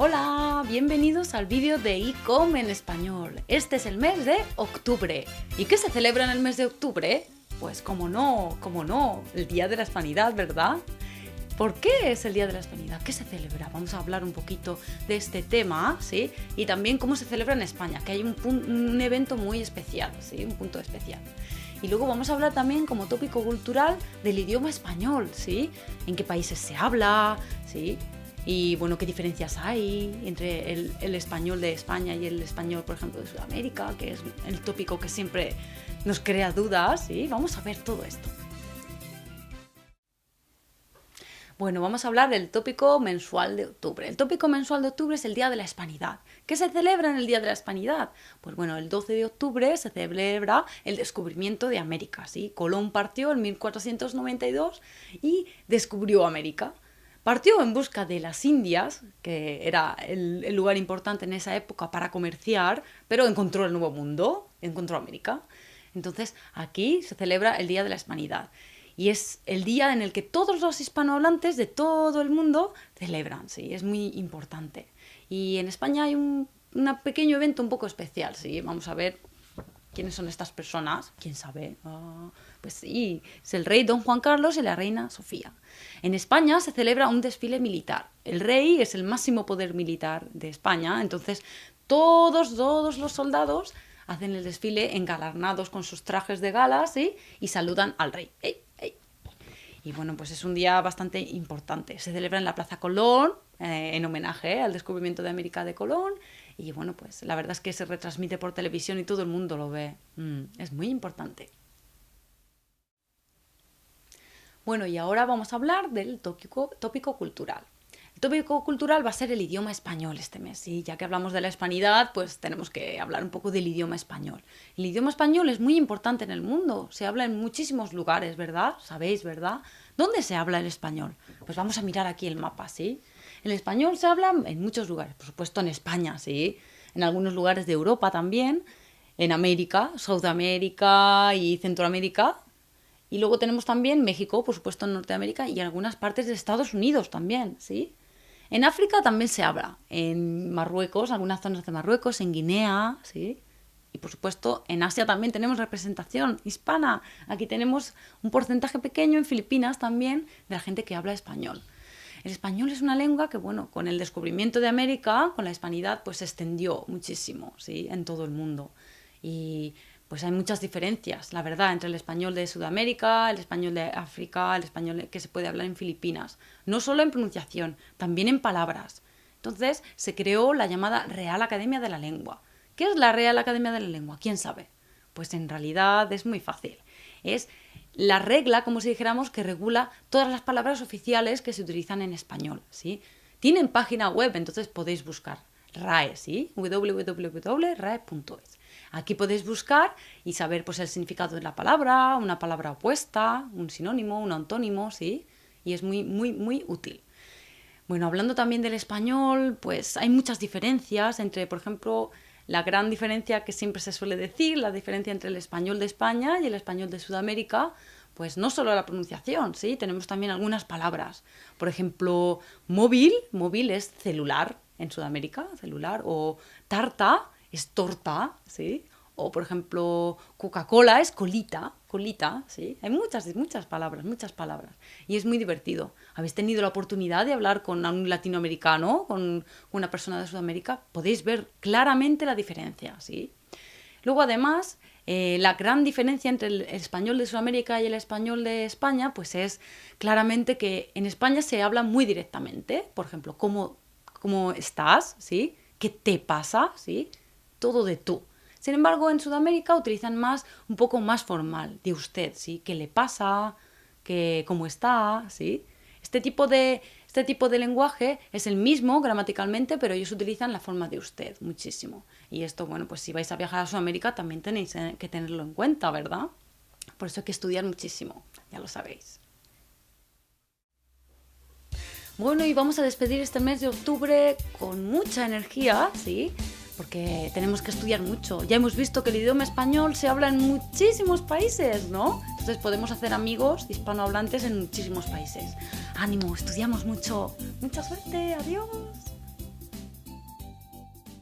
Hola, bienvenidos al vídeo de e-com en español. Este es el mes de octubre. ¿Y qué se celebra en el mes de octubre? Pues cómo no, el Día de la Hispanidad, ¿verdad? ¿Por qué es el Día de la Hispanidad? ¿Qué se celebra? Vamos a hablar un poquito de este tema, ¿sí? Y también cómo se celebra en España, que hay un evento muy especial, ¿sí? Un punto especial. Y luego vamos a hablar también como tópico cultural del idioma español, ¿sí? En qué países se habla, ¿sí? Y bueno, qué diferencias hay entre el español de España y el español, por ejemplo, de Sudamérica, que es el tópico que siempre nos crea dudas, ¿sí? Vamos a ver todo esto. Bueno, vamos a hablar del tópico mensual de octubre. El tópico mensual de octubre es el Día de la Hispanidad. ¿Qué se celebra en el Día de la Hispanidad? Pues bueno, el 12 de octubre se celebra el descubrimiento de América, ¿sí? Colón partió en 1492 y descubrió América. Partió en busca de las Indias, que era el lugar importante en esa época para comerciar, pero encontró el Nuevo Mundo, encontró América. Entonces, aquí se celebra el Día de la Hispanidad. Y es el día en el que todos los hispanohablantes de todo el mundo celebran, ¿sí? Es muy importante. Y en España hay un pequeño evento un poco especial, ¿sí? Vamos a ver quiénes son estas personas. ¿Quién sabe? Pues sí, es el rey Don Juan Carlos y la reina Sofía. En España se celebra un desfile militar. El rey es el máximo poder militar de España, entonces todos los soldados hacen el desfile engalarnados con sus trajes de gala, ¿sí? Y saludan al rey. ¡Ey! ¡Ey! Y bueno, pues es un día bastante importante. Se celebra en la Plaza Colón, en homenaje al descubrimiento de América de Colón. Y bueno, pues la verdad es que se retransmite por televisión y todo el mundo lo ve. Es muy importante. Bueno, y ahora vamos a hablar del tópico cultural. El tópico cultural va a ser el idioma español este mes, y ya que hablamos de la hispanidad, pues tenemos que hablar un poco del idioma español. El idioma español es muy importante en el mundo, se habla en muchísimos lugares, ¿verdad? ¿Sabéis, verdad? ¿Dónde se habla el español? Pues vamos a mirar aquí el mapa, ¿sí? El español se habla en muchos lugares, por supuesto en España, ¿sí? En algunos lugares de Europa también, en América, Sudamérica y Centroamérica. Y luego tenemos también México, por supuesto, en Norteamérica y algunas partes de Estados Unidos también, ¿sí? En África también se habla, en Marruecos, algunas zonas de Marruecos, en Guinea, ¿sí? Y por supuesto, en Asia también tenemos representación hispana. Aquí tenemos un porcentaje pequeño en Filipinas también de la gente que habla español. El español es una lengua que, bueno, con el descubrimiento de América, con la hispanidad, pues se extendió muchísimo, ¿sí? En todo el mundo. Y pues hay muchas diferencias, la verdad, entre el español de Sudamérica, el español de África, el español que se puede hablar en Filipinas. No solo en pronunciación, también en palabras. Entonces se creó la llamada Real Academia de la Lengua. ¿Qué es la Real Academia de la Lengua? ¿Quién sabe? Pues en realidad es muy fácil. Es la regla, como si dijéramos, que regula todas las palabras oficiales que se utilizan en español, ¿sí? Tienen página web, entonces podéis buscar RAE, ¿sí? www.rae.es. Aquí podéis buscar y saber pues, el significado de la palabra, una palabra opuesta, un sinónimo, un antónimo, ¿sí? Y es muy útil. Bueno, hablando también del español, pues hay muchas diferencias entre, por ejemplo, la gran diferencia que siempre se suele decir, la diferencia entre el español de España y el español de Sudamérica, pues no solo la pronunciación, ¿sí? Tenemos también algunas palabras. Por ejemplo, móvil es celular en Sudamérica, celular, o tarta es torta, ¿sí? O, por ejemplo, Coca-Cola es colita, ¿sí? Hay muchas palabras. Y es muy divertido. ¿Habéis tenido la oportunidad de hablar con un latinoamericano, con una persona de Sudamérica? Podéis ver claramente la diferencia, ¿sí? Luego, además, la gran diferencia entre el español de Sudamérica y el español de España, pues es claramente que en España se habla muy directamente. Por ejemplo, ¿cómo estás? ¿Sí? ¿Qué te pasa? ¿Sí? Todo de tú. Sin embargo, en Sudamérica utilizan un poco más formal, de usted, ¿sí? ¿Qué le pasa? ¿Cómo está? ¿Sí? Este tipo de lenguaje es el mismo gramaticalmente, pero ellos utilizan la forma de usted muchísimo. Y esto, bueno, pues si vais a viajar a Sudamérica también tenéis que tenerlo en cuenta, ¿verdad? Por eso hay que estudiar muchísimo, ya lo sabéis. Bueno, y vamos a despedir este mes de octubre con mucha energía, ¿sí? Porque tenemos que estudiar mucho. Ya hemos visto que el idioma español se habla en muchísimos países, ¿no? Entonces podemos hacer amigos hispanohablantes en muchísimos países. ¡Ánimo! Estudiamos mucho. ¡Mucha suerte! ¡Adiós!